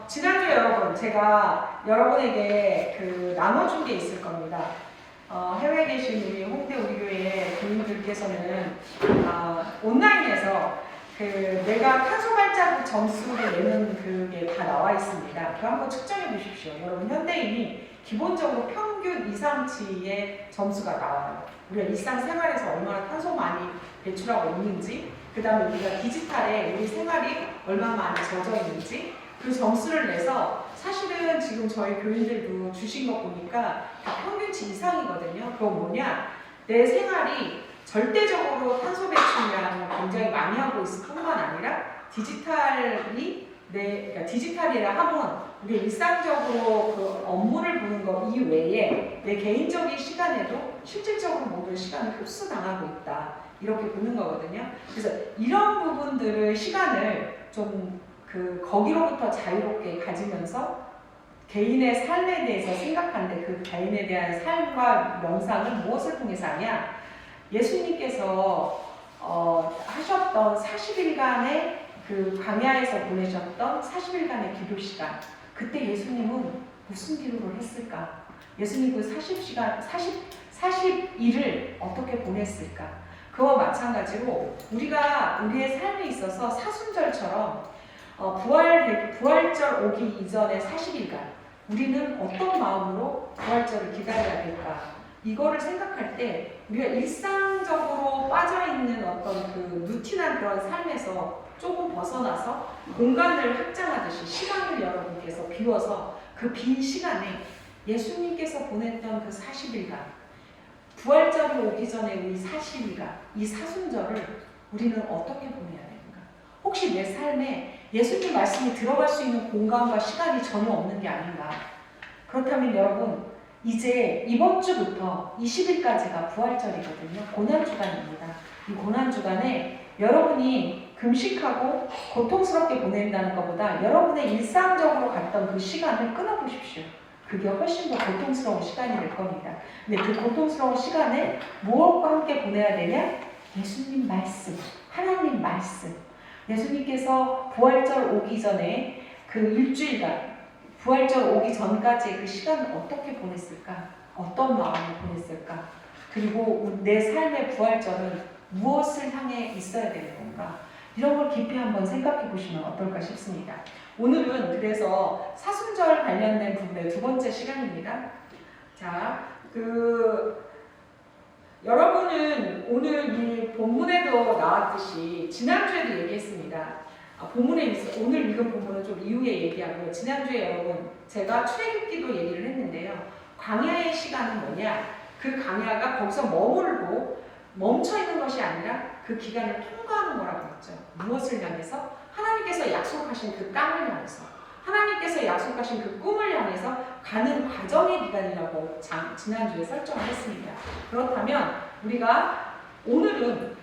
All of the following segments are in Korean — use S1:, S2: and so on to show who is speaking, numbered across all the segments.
S1: 지난주에 여러분, 제가 여러분에게 나눠준 게 있을 겁니다. 해외에 계신 우리 홍대 우리 교회 교인들께서는 온라인에서 내가 탄소 발자국 점수를 내는 그게 다 나와 있습니다. 그거 한번 측정해 보십시오. 여러분, 현대인이 기본적으로 평균 이상치의 점수가 나와요. 우리가 일상생활에서 얼마나 탄소 많이 배출하고 있는지, 그 다음에 우리가 디지털에 우리 생활이 얼마나 많이 젖어 있는지 그 점수를 내서, 사실은 지금 저희 교인들도 주신 거 보니까 다 평균치 이상이거든요. 그건 뭐냐? 내 생활이 절대적으로 탄소 배출량을 굉장히 많이 하고 있을 뿐만 아니라 그러니까 디지털이라 하면 우리 일상적으로 그 업무를 보는 거 이외에 내 개인적인 시간에도 실질적으로 모든 시간을 흡수당하고 있다, 이렇게 보는 거거든요. 그래서 이런 부분들을 시간을 좀 거기로부터 자유롭게 가지면서 개인의 삶에 대해서 생각하는데, 그 개인에 대한 삶과 명상은 무엇을 통해서 하냐? 예수님께서 하셨던 40일간의 광야에서 보내셨던 40일간의 기도 시간, 그때 예수님은 무슨 기도를 했을까? 예수님 40일을 어떻게 보냈을까? 그와 마찬가지로 우리가 우리의 삶에 있어서 사순절처럼 부활절 오기 이전의 40일간 우리는 어떤 마음으로 부활절을 기다려야 될까? 이거를 생각할 때 우리가 일상적으로 빠져있는 어떤 루틴한 그런 삶에서 조금 벗어나서 공간을 확장하듯이 시간을 여러분께서 비워서 그 빈 시간에 예수님께서 보냈던 그 40일간, 부활절이 오기 전에 우리 40일간, 이 사순절을 우리는 어떻게 보내야 되는가? 혹시 내 삶에 예수님 말씀이 들어갈 수 있는 공간과 시간이 전혀 없는 게 아닌가? 그렇다면 여러분, 이제 이번 주부터 20일까지가 부활절이거든요. 고난주간입니다. 이 고난주간에 여러분이 금식하고 고통스럽게 보낸다는 것보다 여러분의 일상적으로 갔던 그 시간을 끊어보십시오. 그게 훨씬 더 고통스러운 시간이 될 겁니다. 근데 그 고통스러운 시간에 무엇과 함께 보내야 되냐? 예수님 말씀, 하나님 말씀. 예수님께서 부활절 오기 전에 그 일주일간, 부활절 오기 전까지의 그 시간을 어떻게 보냈을까? 어떤 마음을 보냈을까? 그리고 내 삶의 부활절은 무엇을 향해 있어야 되는 건가? 이런 걸 깊이 한번 생각해 보시면 어떨까 싶습니다. 오늘은 그래서 사순절 관련된 부분의 두 번째 시간입니다. 자, 여러분은 오늘 이 본문에도 나왔듯이 지난주에도 얘기했습니다. 본문에 오늘 읽은 본문은 좀 이후에 얘기하고요. 지난주에 여러분 제가 출애굽기도 얘기를 했는데요. 광야의 시간은 뭐냐? 그 광야가 거기서 머물고 멈춰있는 것이 아니라 그 기간을 통과하는 거라고 했죠. 무엇을 향해서? 하나님께서 약속하신 그 땅을 향해서, 하나님께서 약속하신 그 꿈을 향해서 가는 과정의 기간이라고 지난주에 설정을 했습니다. 그렇다면 우리가 오늘은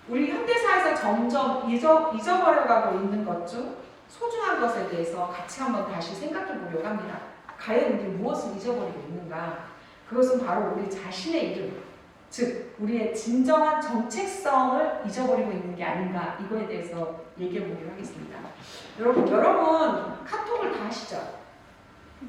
S1: 우리 현대사에서 점점 잊어버려가고 있는 것 중 소중한 것에 대해서 같이 한번 다시 생각해 보려고 합니다. 과연 우리 무엇을 잊어버리고 있는가? 그것은 바로 우리 자신의 이름, 즉 우리의 진정한 정체성을 잊어버리고 있는 게 아닌가, 이거에 대해서 얘기해 보기로 하겠습니다. 여러분 카톡을 다 하시죠?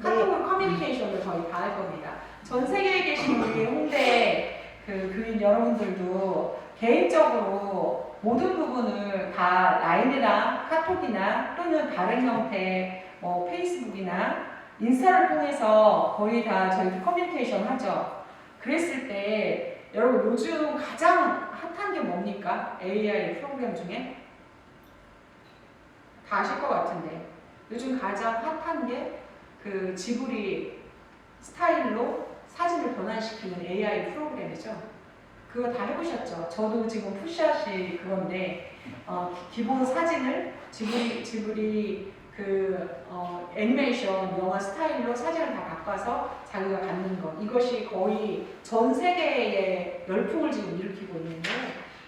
S1: 카톡으로 커뮤니케이션을 거의 다 할 겁니다. 전 세계에 계신 우리 홍대 교인 여러분들도 개인적으로 모든 부분을 다 라인이나 카톡이나 또는 다른 형태 페이스북이나 인스타를 통해서 거의 다 저희 커뮤니케이션 하죠. 그랬을 때 여러분 요즘 가장 핫한 게 뭡니까? AI 프로그램 중에? 다 아실 것 같은데 요즘 가장 핫한 게 지브리 스타일로 사진을 변환시키는 AI 프로그램이죠. 그거 다 해보셨죠? 저도 지금 푸샷이 그건데 기본 사진을 지브리 애니메이션 영화 스타일로 사진을 다 바꿔서 자기가 갖는 것, 이것이 거의 전 세계에 열풍을 지금 일으키고 있는데,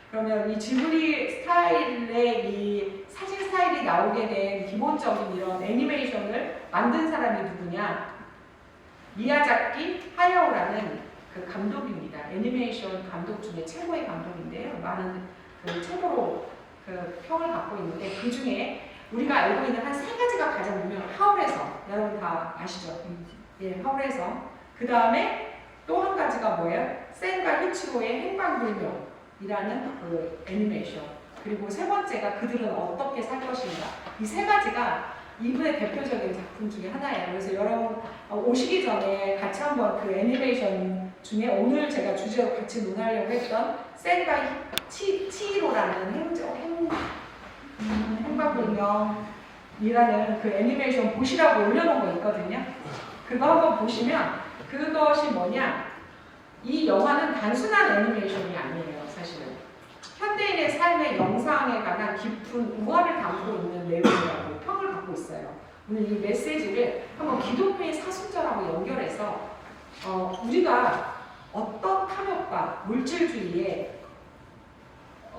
S1: 그러면 이 지브리 스타일의 이 사진 스타일이 나오게 된 기본적인 이런 애니메이션을 만든 사람이 누구냐? 미야자키 하야오라는 그 감독입니다. 애니메이션 감독 중에 최고의 감독인데요. 많은 최고로 평을 받고 있는데, 그 중에 우리가 알고 있는 한 3가지가 다 아시죠? 예, 하울에서. 그 다음에 또 한 가지가 뭐예요? 샌과 히치로의 행방불명이라는 그 애니메이션. 그리고 세 번째가 그들은 어떻게 살 것인가. 이 세 가지가 이분의 대표적인 작품 중에 하나예요. 그래서 여러분 오시기 전에 같이 한번 그 애니메이션 중에 오늘 제가 주제로 같이 논하려고 했던 샌과 치히로라는 행방불명이라는 그 애니메이션 보시라고 올려놓은 거 있거든요. 그거 한번 보시면 그것이 뭐냐? 이 영화는 단순한 애니메이션이 아니에요, 사실은. 현대인의 삶의 영상에 관한 깊은 우화를 담고 있는 내용이라고 평을 받고 있어요. 오늘 이 메시지를 한번 기독교의 사순절하고 연결해서 우리가 어떤 탐욕과 물질주의에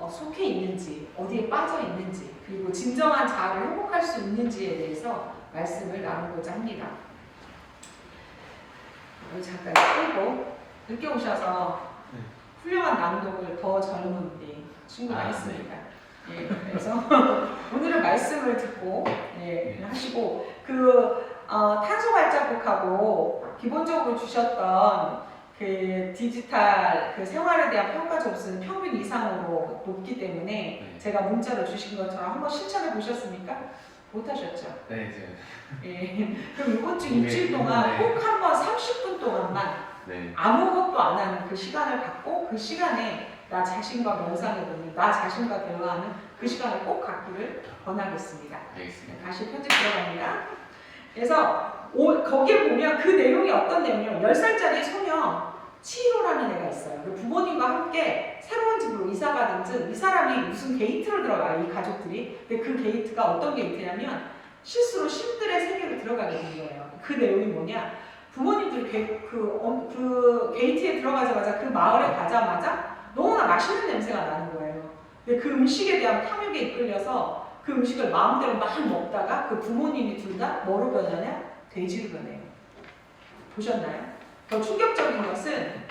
S1: 속해 있는지, 어디에 빠져 있는지, 그리고 진정한 자아를 회복할 수 있는지에 대해서 말씀을 나누고자 합니다. 잠깐 끌고 늦게 오셔서 훌륭한 낭독을 더 젊은 우리 친구가 했습니다. 예, 그래서 오늘은 말씀을 듣고 하시고 탄소 발자국하고 기본적으로 주셨던 그 디지털 그 생활에 대한 평가 점수는 평균 이상으로 높기 때문에 제가 문자로 주신 것처럼 한번 실천해 보셨습니까? 못하셨죠?
S2: 네, 이제.
S1: 예. 그럼 이번 주 일주일 동안 꼭 한번 30분 동안만 아무것도 안 하는 그 시간을 갖고 그 시간에 나 자신과 명상해보는, 나 자신과 대화하는 그 시간을 꼭 갖기를 권하겠습니다.
S2: 알겠습니다.
S1: 다시 편집 들어갑니다. 그래서 거기에 보면 그 내용이 어떤 내용이냐면 10살짜리 소녀 치히로라는 애가 있어요. 부모님과 함께 새로운 집으로 이사 가던 즉 이 사람이 무슨 게이트로 들어가요, 이 가족들이. 근데 그 게이트가 어떤 게이트냐면 실수로 신들의 세계로 들어가게 된 거예요. 그 내용이 뭐냐? 부모님들이 그 게이트에 들어가자마자 그 마을에 가자마자 너무나 맛있는 냄새가 나는 거예요. 근데 그 음식에 대한 탐욕에 이끌려서 그 음식을 마음대로 막 먹다가 그 부모님이 둘 다 뭐로 변하냐? 돼지로 변해요. 보셨나요? 더 충격적인 것은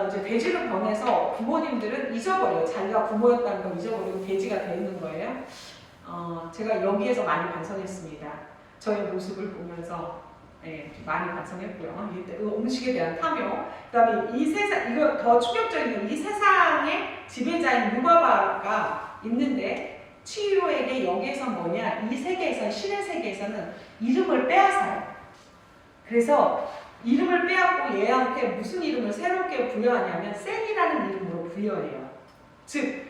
S1: 이제 돼지로 변해서 부모님들은 잊어버려요. 자기가 부모였다는 걸 잊어버리고 돼지가 돼 있는 거예요. 제가 여기에서 많이 반성했습니다. 저의 모습을 보면서 많이 반성했고요. 음식에 대한 탐욕. 그다음에 이 세상, 이거 더 충격적인 건 이 세상의 지배자인 누바바가 있는데 치히로에게 여기에서 뭐냐? 이 세계에서, 신의 세계에서는 이름을 빼앗아요. 그래서 이름을 빼앗고 얘한테 무슨 이름을 새롭게 부여하냐면 샌이라는 이름으로 부여해요. 즉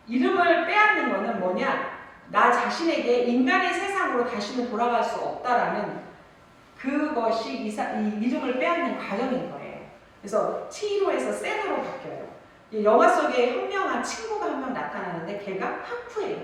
S1: 이름을 빼앗는 거는 뭐냐? 나 자신에게 인간의 세상으로 다시는 돌아갈 수 없다라는 그것이 이 이름을 빼앗는 과정인 거예요. 그래서 치히로에서 샌으로 바뀌어요. 영화 속에 현명한 친구가 한 명 나타나는데 걔가 하쿠예요.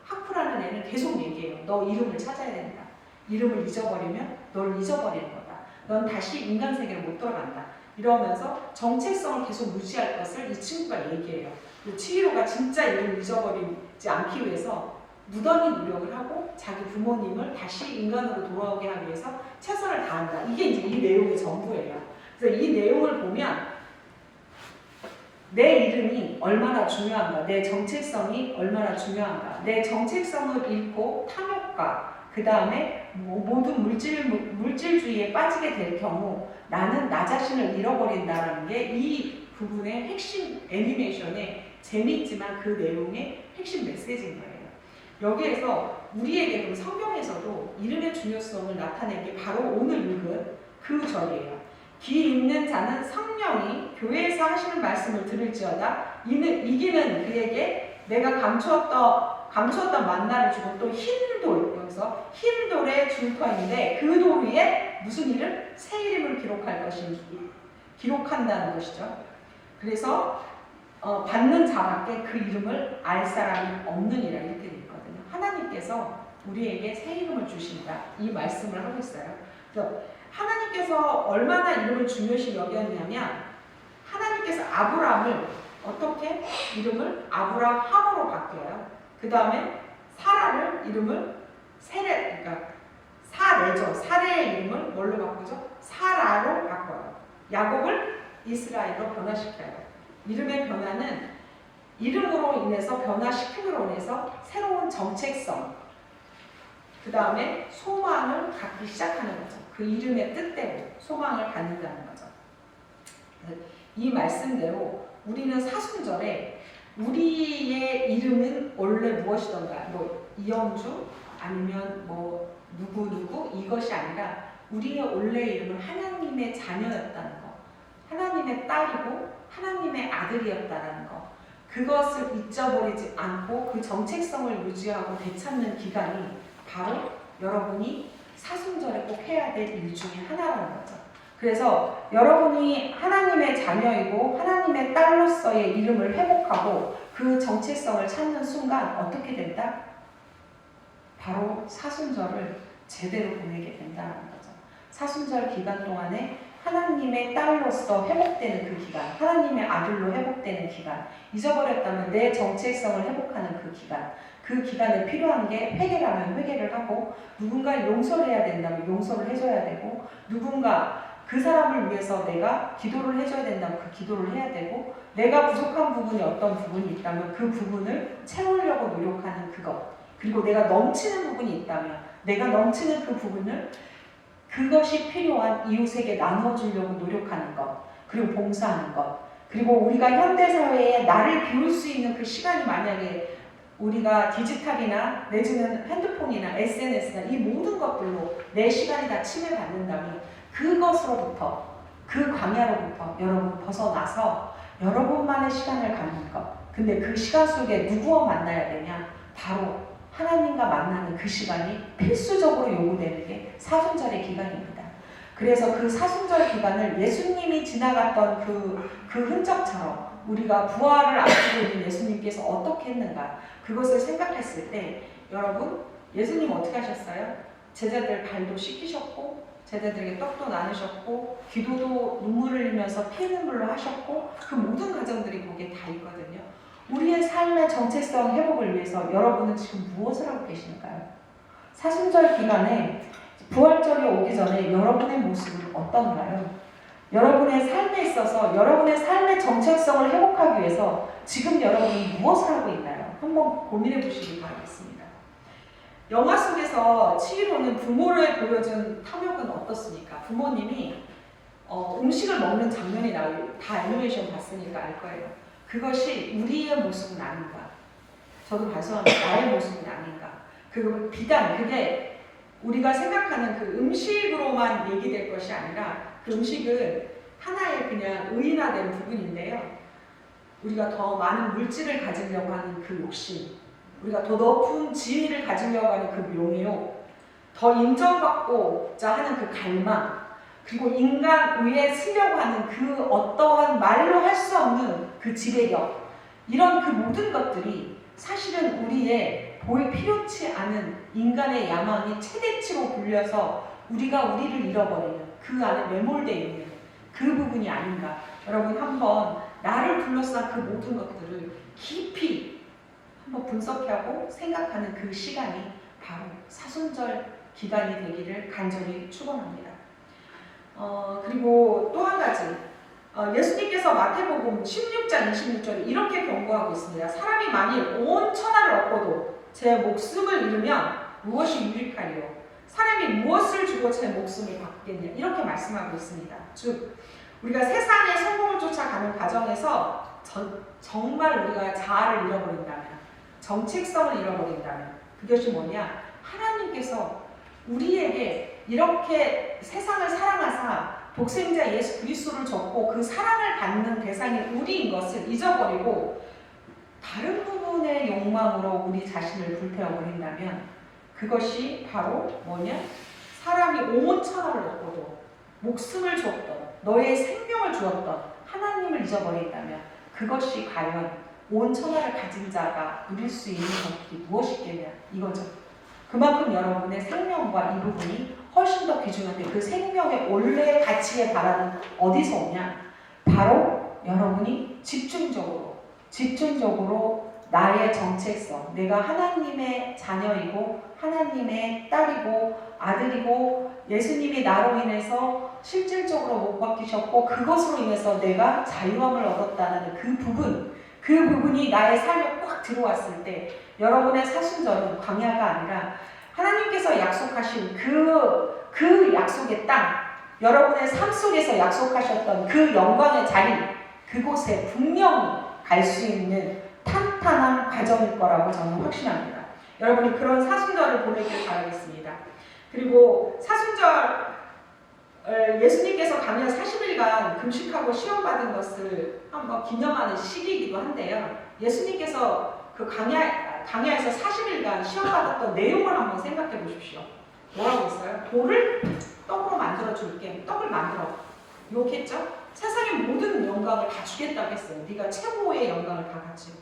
S1: 하쿠라는 애는 계속 얘기해요. 너 이름을 찾아야 된다. 이름을 잊어버리면 널 잊어버리는 거다. 넌 다시 인간 세계로 못 돌아간다. 이러면서 정체성을 계속 유지할 것을 이 친구가 얘기해요. 치히로가 진짜 이름을 잊어버리지 않기 위해서 무던히 노력을 하고 자기 부모님을 다시 인간으로 돌아오게 하기 위해서 최선을 다한다. 이게 이제 이 내용의 전부예요. 그래서 이 내용을 보면 내 이름이 얼마나 중요한가, 내 정체성이 얼마나 중요한가, 내 정체성을 잃고 탐욕과 그 다음에 모든 물질주의에 빠지게 될 경우 나는 나 자신을 잃어버린다는 게 이 부분의 핵심 애니메이션의 재미있지만 그 내용의 핵심 메시지인 거예요. 여기에서 우리에게 그럼 성경에서도 이름의 중요성을 나타낸 게 바로 오늘 읽은 그 절이에요. 귀 있는 자는 성령이 교회에서 하시는 말씀을 들을지어다. 이기는 그에게 내가 감추었던 만나를 주고 또 흰 돌, 여기서 흰 돌에 줄터인데 그 돌 위에 무슨 이름? 새 이름을 기록한다는 것이죠. 그래서 받는 자밖에 그 이름을 알 사람이 없느니라 이렇게 되어 있거든요. 하나님께서 우리에게 새 이름을 주신다. 이 말씀을 하고 있어요. 그래서 하나님께서 얼마나 이름을 중요시 여겼냐면 하나님께서 아브라함을 어떻게 이름을 아브라함으로 바뀌어요. 그 다음에 사라를 이름을 세레, 그러니까 사레죠. 사레의 이름을 뭘로 바꾸죠? 사라로 바꿔요. 야곱을 이스라엘로 변화시켜요. 이름의 변화는 이름으로 인해서 변화시킴으로 인해서 새로운 정체성, 그 다음에 소망을 갖기 시작하는 거죠. 그 이름의 뜻대로 소망을 갖는다는 거죠. 이 말씀대로 우리는 사순절에 우리의 이름은 원래 무엇이던가, 뭐 이영주 아니면 뭐 누구 이것이 아니라 우리의 원래 이름은 하나님의 자녀였다는 거, 하나님의 딸이고 하나님의 아들이었다는 거, 그것을 잊어버리지 않고 그 정체성을 유지하고 되찾는 기간이 바로 여러분이 사순절에 꼭 해야 될 일 중에 하나라는 거죠. 그래서 여러분이 하나님의 자녀이고 하나님의 딸로서의 이름을 회복하고 그 정체성을 찾는 순간 어떻게 된다? 바로 사순절을 제대로 보내게 된다는 거죠. 사순절 기간 동안에 하나님의 딸로서 회복되는 그 기간, 하나님의 아들로 회복되는 기간, 잊어버렸다면 내 정체성을 회복하는 그 기간, 그 기간에 필요한 게 회개라면 회개를 하고, 누군가 용서를 해야 된다면 용서를 해줘야 되고, 누군가 그 사람을 위해서 내가 기도를 해줘야 된다면 그 기도를 해야 되고, 내가 부족한 부분이 어떤 부분이 있다면 그 부분을 채우려고 노력하는 그것, 그리고 내가 넘치는 부분이 있다면 내가 넘치는 그 부분을 그것이 필요한 이웃에게 나눠주려고 노력하는 것, 그리고 봉사하는 것, 그리고 우리가 현대사회에 나를 비울 수 있는 그 시간이 만약에 우리가 디지털이나 내지는 핸드폰이나 SNS나 이 모든 것들로 내 시간이 다 침해받는다면 그것으로부터, 그 광야로부터 여러분 벗어나서 여러분만의 시간을 갖는 것. 근데 그 시간 속에 누구와 만나야 되냐? 바로 하나님과 만나는 그 시간이 필수적으로 요구되는 게 사순절의 기간입니다. 그래서 그 사순절 기간을 예수님이 지나갔던 그 흔적처럼 우리가 부활을 앞두고 있는 예수님께서 어떻게 했는가, 그것을 생각했을 때 여러분, 예수님 어떻게 하셨어요? 제자들 발도 씻기셨고, 제자들에게 떡도 나누셨고, 기도도 눈물을 흘리면서 피 눈물로 하셨고, 그 모든 과정들이 거기에 다 있거든요. 우리의 삶의 정체성 회복을 위해서 여러분은 지금 무엇을 하고 계신가요? 사순절 기간에 부활절이 오기 전에 여러분의 모습은 어떤가요? 여러분의 삶에 있어서 여러분의 삶의 정체성을 회복하기 위해서 지금 여러분이 무엇을 하고 있나요? 한번 고민해 보시기 바라겠습니다. 영화 속에서 치히로는 부모를 보여준 탐욕은 어떻습니까? 부모님이 음식을 먹는 장면이 나와요. 다 애니메이션 봤으니까 알 거예요. 그것이 우리의 모습은 아닌가. 저도 발송합니다. 나의 모습은 아닌가. 그리고 비단, 그게 우리가 생각하는 그 음식으로만 얘기될 것이 아니라 그 음식은 하나의 그냥 의인화된 부분인데요. 우리가 더 많은 물질을 가지려고 하는 그 욕심, 우리가 더 높은 지위를 가지려고 하는 그 명욕, 더 인정받고자 하는 그 갈망, 그리고 인간 위에 쓰려고 하는 그 어떠한 말로 할 수 없는 그 지배력, 이런 그 모든 것들이 사실은 우리의 필요치 않은 인간의 야망이 최대치로 불려서 우리가 우리를 잃어버리는 그 안에 매몰되어 있는 그 부분이 아닌가. 여러분 한번 나를 둘러싼 그 모든 것들을 깊이 한번 분석하고 생각하는 그 시간이 바로 사순절 기간이 되기를 간절히 축원합니다. 그리고 또 한 가지, 예수님께서 마태복음 16장 26절에 이렇게 경고하고 있습니다. 사람이 만일 온 천하를 얻고도 제 목숨을 잃으면 무엇이 유익하리요? 사람이 무엇을 주고 제 목숨을 받겠냐? 이렇게 말씀하고 있습니다. 즉 우리가 세상의 성공을 쫓아가는 과정에서 정말 우리가 자아를 잃어버린다면, 정체성을 잃어버린다면 그것이 뭐냐? 하나님께서 우리에게 이렇게 세상을 사랑하사 독생자 예수 그리스도를 줬고 그 사랑을 받는 대상이 우리인 것을 잊어버리고 다른 부분의 욕망으로 우리 자신을 불태워버린다면 그것이 바로 뭐냐? 사람이 온 천하를 얻고도 목숨을 줬던, 너의 생명을 주었던 하나님을 잊어버린다면 그것이 과연 온 천하를 가진 자가 누릴 수 있는 것이 무엇이겠냐 이거죠. 그만큼 여러분의 생명과 이 부분이 훨씬 더 귀중한데, 그 생명의 원래 가치에 바라는 어디서 오냐? 바로 여러분이 집중적으로 나의 정체성, 내가 하나님의 자녀이고 하나님의 딸이고 아들이고 예수님이 나로 인해서 실질적으로 못 바뀌셨고 그것으로 인해서 내가 자유함을 얻었다는 그 부분이 나의 삶에 꽉 들어왔을 때 여러분의 사순절은 광야가 아니라 하나님께서 약속하신 그 약속의 땅, 여러분의 삶 속에서 약속하셨던 그 영광의 자리, 그곳에 분명히 갈 수 있는 탄탄한 과정일 거라고 저는 확신합니다. 여러분이 그런 사순절을 보내길 바라겠습니다. 그리고 사순절 예수님께서 강야 40일간 금식하고 시험받은 것을 한번 기념하는 시기이기도 한데요. 예수님께서 그 강야에서 40일간 시험받았던 내용을 한번 생각해 보십시오. 뭐라고 했어요? 돌을 떡으로 만들어 줄게. 떡을 만들어. 욕했죠? 세상의 모든 영광을 다 주겠다고 했어요. 네가 최고의 영광을 다 갖지.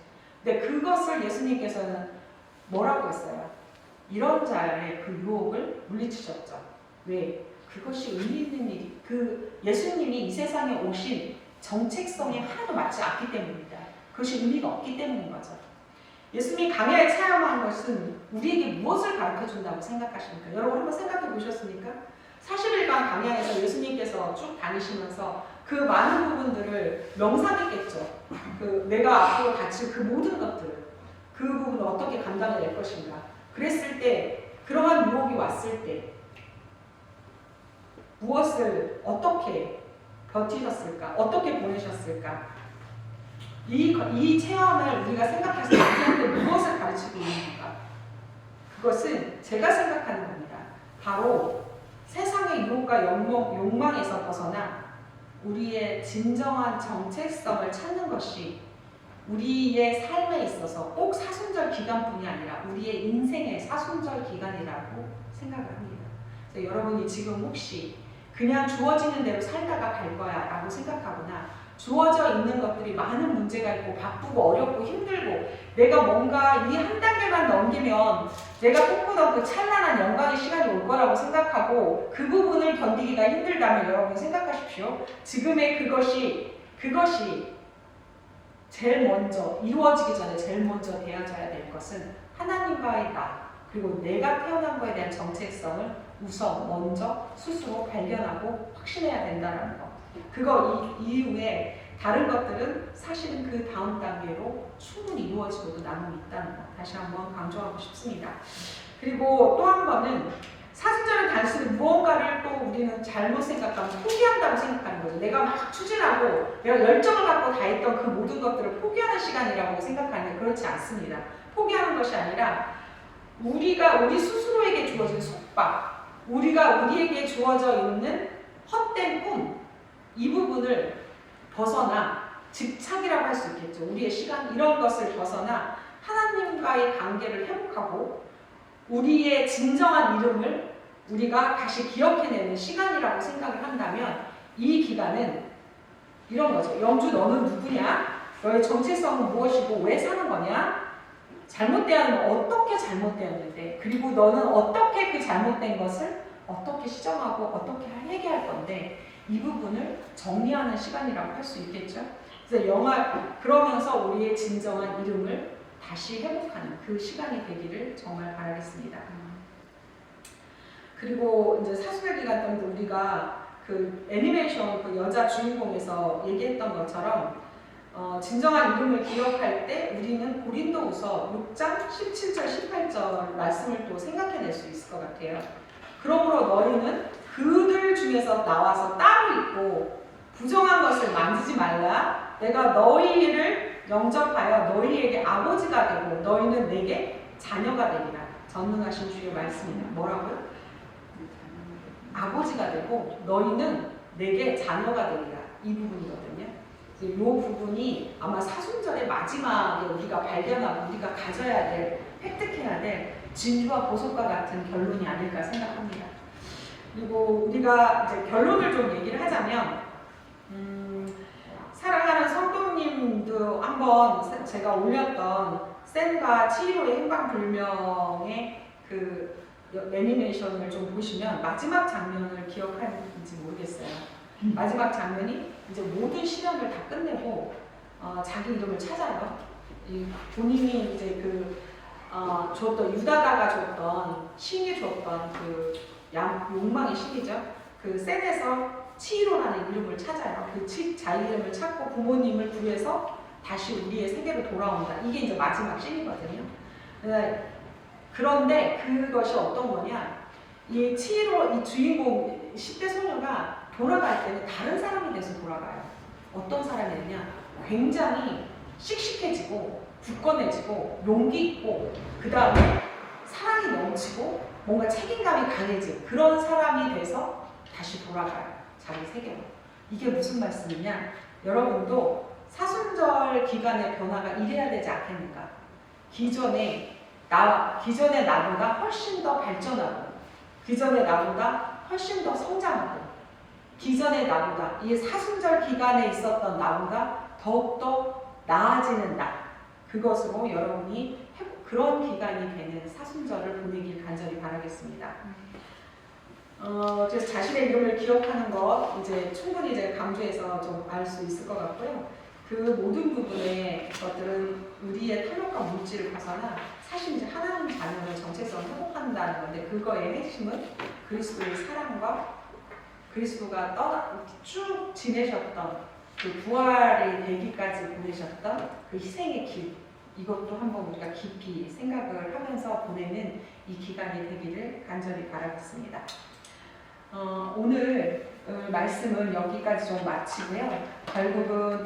S1: 근데 그것을 예수님께서는 뭐라고 했어요? 이런 자의 그 유혹을 물리치셨죠. 왜? 그것이 의미 있는 일이, 예수님이 이 세상에 오신 정체성에 하나도 맞지 않기 때문입니다. 그것이 의미가 없기 때문인 거죠. 예수님이 강야에 체험한 것은 우리에게 무엇을 가르쳐 준다고 생각하십니까? 여러분 한번 생각해 보셨습니까? 40일간 강야에서 예수님께서 쭉 다니시면서 그 많은 부분들을 명상했겠죠. 내가 앞으로 닥칠 그 모든 것들, 그 부분을 어떻게 감당해낼 것인가. 그랬을 때, 그러한 유혹이 왔을 때 무엇을 어떻게 버티셨을까? 어떻게 보내셨을까? 이 체험을 우리가 생각해서 우리한테 무엇을 가르치고 있는가? 그것은 제가 생각하는 겁니다. 바로 세상의 유혹과 욕망에서 벗어나 우리의 진정한 정체성을 찾는 것이 우리의 삶에 있어서 꼭 사순절 기간뿐이 아니라 우리의 인생의 사순절 기간이라고 생각을 합니다. 그래서 여러분이 지금 혹시 그냥 주어지는 대로 살다가 갈 거야 라고 생각하거나 주어져 있는 것들이 많은 문제가 있고 바쁘고 어렵고 힘들고 내가 뭔가 이 한 단계만 넘기면 내가 꿈꾸던 그 찬란한 영광의 시간이 올 거라고 생각하고 그 부분을 견디기가 힘들다면 여러분 생각하십시오. 지금의 그것이 제일 먼저 이루어지기 전에 제일 먼저 되어져야 될 것은 하나님과의 나 그리고 내가 태어난 거에 대한 정체성을 우선 먼저 스스로 발견하고 확신해야 된다는 거. 그거 이후에 다른 것들은 사실은 그 다음 단계로 충분히 이루어지고도 남음이 있다는 거 다시 한번 강조하고 싶습니다. 그리고 또 한 번은 사순절은 단순히 무언가를 또 우리는 잘못 생각하면 포기한다고 생각하는 거죠. 내가 막 추진하고 내가 열정을 갖고 다 했던 그 모든 것들을 포기하는 시간이라고 생각하는데 그렇지 않습니다. 포기하는 것이 아니라 우리가 우리 스스로에게 주어진 속박, 우리에게 주어져 있는 헛된 꿈, 이 부분을 벗어나 집착이라고 할 수 있겠죠. 우리의 시간 이런 것을 벗어나 하나님과의 관계를 회복하고 우리의 진정한 이름을 우리가 다시 기억해내는 시간이라고 생각을 한다면 이 기간은 이런 거죠. 영주 너는 누구냐? 너의 정체성은 무엇이고 왜 사는 거냐? 잘못되었는 어떻게 잘못되었는데 그리고 너는 어떻게 그 잘못된 것을 어떻게 시정하고 어떻게 회개할 건데 이 부분을 정리하는 시간이라고 할 수 있겠죠. 그래서 그러면서 우리의 진정한 이름을 다시 회복하는 그 시간이 되기를 정말 바라겠습니다. 그리고 이제 사순절 기간 동안 우리가 그 애니메이션 그 여자 주인공에서 얘기했던 것처럼 진정한 이름을 기억할 때 우리는 고린도후서 6장 17절 18절 말씀을 또 생각해낼 수 있을 것 같아요. 그러므로 너희는 그들 중에서 나와서 따로 있고 부정한 것을 만지지 말라. 내가 너희를 영접하여 너희에게 아버지가 되고 너희는 내게 자녀가 되리라. 전능하신 주의 말씀이다. 뭐라고요? 아버지가 되고 너희는 내게 자녀가 되리라. 이 부분이거든요. 이 부분이 아마 사순절의 마지막에 우리가 발견하고 우리가 가져야 될, 획득해야 될 진주와 보석과 같은 결론이 아닐까 생각합니다. 그리고 우리가 이제 결론을 좀 얘기를 하자면 사랑하는 성도님도 한번 제가 올렸던 샌과 치히로의 행방불명의 그 애니메이션을 좀 보시면 마지막 장면을 기억하는지 모르겠어요. 마지막 장면이 이제 모든 시련을 다 끝내고 자기 이름을 찾아요. 본인이 이제 유다가가 줬던 신이 줬던 그 욕망의 신이죠. 그 샌에서 치히로라는 이름을 찾아요. 그 자기 이름을 찾고 부모님을 구해서 다시 우리의 세계로 돌아온다. 이게 이제 마지막 씬이거든요. 그런데 그것이 어떤 거냐? 이 7호 이 주인공 10대 소녀가 돌아갈 때는 다른 사람이 돼서 돌아가요. 어떤 사람이냐? 굉장히 씩씩해지고 굳건해지고 용기 있고 그 다음에 사랑이 넘치고 뭔가 책임감이 강해진 그런 사람이 돼서 다시 돌아가요. 자기 세계로. 이게 무슨 말씀이냐? 여러분도 사순절 기간의 변화가 이래야 되지 않겠는가? 기존의 나보다 훨씬 더 발전하고 기존의 나보다 훨씬 더 성장하고 기존의 나보다 이 사순절 기간에 있었던 나보다 더욱더 나아지는 나 그것으로 여러분이 그런 기간이 되는 사순절을 보내길 간절히 바라겠습니다. 그래서 자신의 이름을 기억하는 것 이제 충분히 이제 강조해서 좀 알 수 있을 것 같고요. 그 모든 부분의 것들은 우리의 탐욕과 물질을 벗어나 사실 이제 하나님 자녀의 정체성을 회복한다는 건데 그거의 핵심은 그리스도의 사랑과 그리스도가 쭉 지내셨던 그 부활의 되기까지 보내셨던 그 희생의 길 이것도 한번 우리가 깊이 생각을 하면서 보내는 이 기간이 되기를 간절히 바라겠습니다. 오늘 말씀은 여기까지 좀 마치고요. 결국은